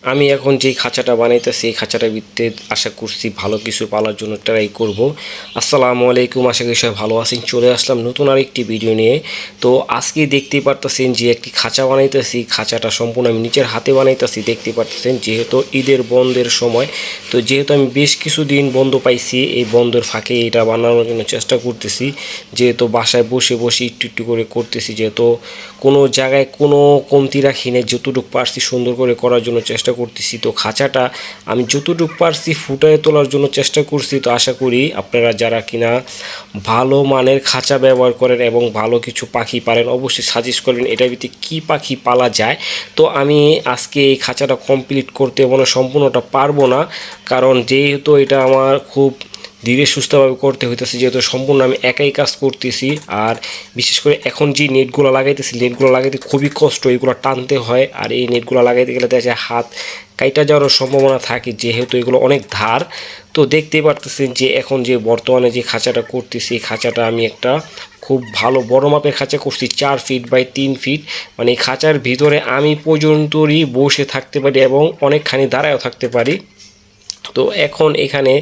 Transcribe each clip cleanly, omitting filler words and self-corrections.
আমি এখন যেই খাঁচাটা বানাইতেছি এই খাঁচাটার ভিতরে আশা করছি ভালো কিছু পালার জন্য ট্রাই করব। আসসালামু আলাইকুম, আশা করি সবাই ভালো আছেন। চলে আসলাম নতুন আরেকটি ভিডিও নিয়ে। তো আজকে দেখতেই পারতেছেন যে একটি খাঁচা বানাইতেছি। খাঁচাটা সম্পূর্ণ আমি নিচের হাতে বানাইতেছি। দেখতে পারতেছেন যেহেতু ঈদের বন্ধের সময়, তো যেহেতু আমি বেশ কিছুদিন বন্ধ পাইছি, এই বন্ধের ফাঁকে এটা বানানোর জন্য চেষ্টা করতেছি। যেহেতু বাসায় বসে বসে একটু একটু করে করতেছি, যেহেতু কোনো জায়গায় কোনো কমতি রাখি না, যতটুকু পারছি সুন্দর করে করার জন্য চেষ্টা করতেছি। তো খাঁচাটা আমি যতটুকু পারছি ফুটায় তোলার জন্য চেষ্টা করছি। তো আশা করি আপনারা যারা কিনা ভালো মানের খাঁচা ব্যবহার করেন এবং ভালো কিছু পাখি পারেন অবশ্যই সাজেস্ট করবেন এটার ভিতরে কী পাখি পালা যায়। তো আমি আজকে এই খাঁচাটা কমপ্লিট করতে মানে সম্পূর্ণটা পারবো না, কারণ যেহেতু এটা আমার খুব ধীরে সুস্থভাবে করতে হইতেছে, যেহেতু সম্পূর্ণ আমি একাই কাজ করতেছি। আর বিশেষ করে এখন যে নেটগুলো লাগাইতেছি, নেটগুলো লাগাইতে খুবই কষ্ট, এগুলো টানতে হয়। আর এই নেটগুলো লাগাইতে গেলে দেখা যায় হাত কাইটা যাওয়ার সম্ভাবনা থাকে, যেহেতু এগুলো অনেক ধার। তো দেখতেই পারতেছেন যে এখন যে বর্তমানে যে খাঁচাটা করতেছি, এই খাঁচাটা আমি একটা খুব ভালো বড় মাপের খাঁচা করছি, 4 ফিট বাই 3 ফিট। মানে এই খাঁচার ভিতরে আমি পর্যন্তই বসে থাকতে পারি এবং অনেকখানি দাঁড়ায়ও থাকতে পারি। তো এখন এখানে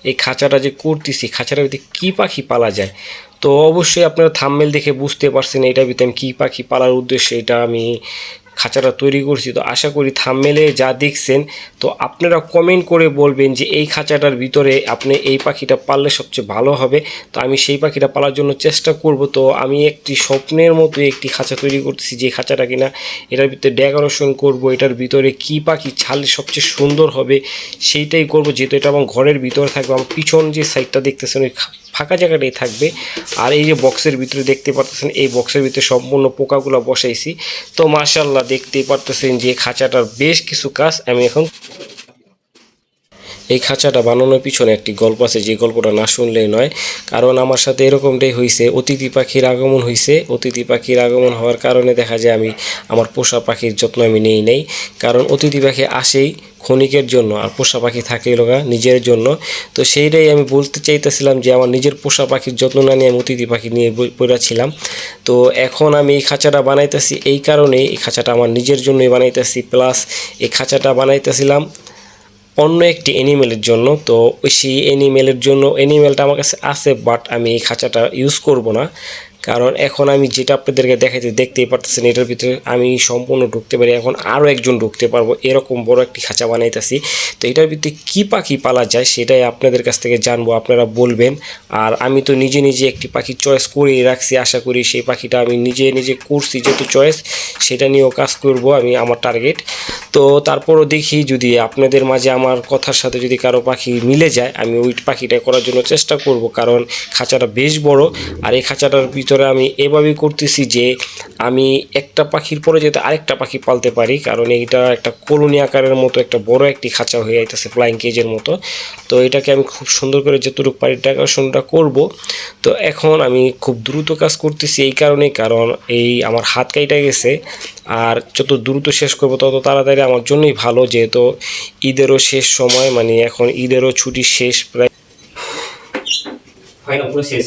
এই খাঁচাটা যে করতেছি, খাঁচাটার ভিতরে কী পাখি পালা যায়, তো অবশ্যই আপনারা থাম্বনেল দেখে বুঝতে পারছেন এটার ভিতরে আমি কী পাখি পালার উদ্দেশ্যে এটা আমি খাঁচাটা তৈরি করছি। তো আশা করি থাম্বনেলে যা দেখছেন, তো আপনারা কমেন্ট করে বলবেন যে এই খাঁচাটার ভিতরে আপনি এই পাখিটা পাললে সবচেয়ে ভালো হবে। তো আমি সেই পাখিটা পালার জন্য চেষ্টা করব। তো আমি একটি স্বপ্নের মতো একটি খাঁচা তৈরি করতেছি, যে খাঁচাটা কিনা এটার ভিতরে ডেকোরেশন করব, এটার ভিতরে কী পাখি ছাড়লে সবচেয়ে সুন্দর হবে সেইটাই করব। যেহেতু এটা আমার ঘরের ভিতরে থাকবে, আমার পিছন যে সাইডটা দেখতেছেন ওই ফাঁকা জায়গাটাই থাকবে। আর এই যে বক্সের ভিতরে দেখতে পারতেছেন, এই বক্সের ভিতরে সম্পূর্ণ পোকাগুলো বসাইছি। তো মাশাআল্লাহ দেখতেই পারতেছেন যে খাঁচাটার বেশ কিছু কাজ আমি এখন এই খাঁচাটা বানানোর পিছনে একটি গল্প আছে, যে গল্পটা না শুনলেই নয়। কারণ আমার সাথে এরকমটাই হয়েছে, অতিথি পাখির আগমন হয়েছে। অতিথি পাখির আগমন হওয়ার কারণে দেখা যায় আমি আমার পোষা পাখির যত্ন আমি নেই। কারণ অতিথি পাখি আসেই ক্ষণিকের জন্য, আর পোষা পাখি থাকে লোকা নিজের জন্য। তো সেইটাই আমি বলতে চাইতেছিলাম যে আমার নিজের পোষা পাখির যত্ন না নিয়ে আমি অতিথি পাখি নিয়ে পড়েছিলাম। তো এখন আমি এই খাঁচাটা বানাইতেছি এই কারণে, এই খাঁচাটা আমার নিজের জন্যই বানাইতেছি, প্লাস এই খাঁচাটা বানাইতেছিলাম অন্য একটি অ্যানিমেলের জন্য। তো সেই অ্যানিমেলের জন্য, অ্যানিমেলটা আমার কাছে আছে বাট আমি এই খাঁচাটা ইউজ করব না, কারণ এখন আমি যেটা আপনাদেরকে দেখতেই পারতেছেন এটার ভিতরে আমি সম্পূর্ণ ঢুকতে পারি, এখন আরও একজন ঢুকতে পারবো, এরকম বড় একটি খাঁচা বানাইতেছি। তো এটার ভিতরে কী পাখি পালা যায় সেটাই আপনাদের কাছ থেকে জানবো, আপনারা বলবেন। আর আমি তো নিজে নিজে একটি পাখি চয়েস করেই রাখছি, আশা করি সেই পাখিটা আমি নিজে নিজে করছি যেহেতু চয়েস, সেটা নিয়েও কাজ করব আমি, আমার টার্গেট। তো তারপরও দেখি যদি আপনাদের মাঝে আমার কথার সাথে যদি কারো পাখি মিলে যায়, আমি ওই পাখিটা করার জন্য চেষ্টা করব, কারণ খাঁচাটা বেশ বড়। আর এই খাঁচাটার ভিতরে আমি এভাবেই করতেছি যে আমি একটা পাখির পরে যাতে আরেকটা পাখি পালতে পারি, কারণ এইটা একটা কলোনি আকারের মতো একটা বড় একটি খাঁচা হয়ে যাইতেছে, ফ্লাইং কেজের মতো। তো এটাকে আমি খুব সুন্দর করে যতটুকু পারি ডেকোরেশনটা করব। তো এখন আমি খুব দ্রুত কাজ করতেছি এই কারণেই, কারণ এই আমার হাত কাইটা গেছে। আর যত দ্রুত শেষ করব তত তাড়াতাড়ি আমার জন্যই ভালো, যেহেতু ঈদেরও শেষ সময়, মানে এখন ঈদেরও ছুটি শেষ প্রায়, ফাইনাল পুরো শেষ।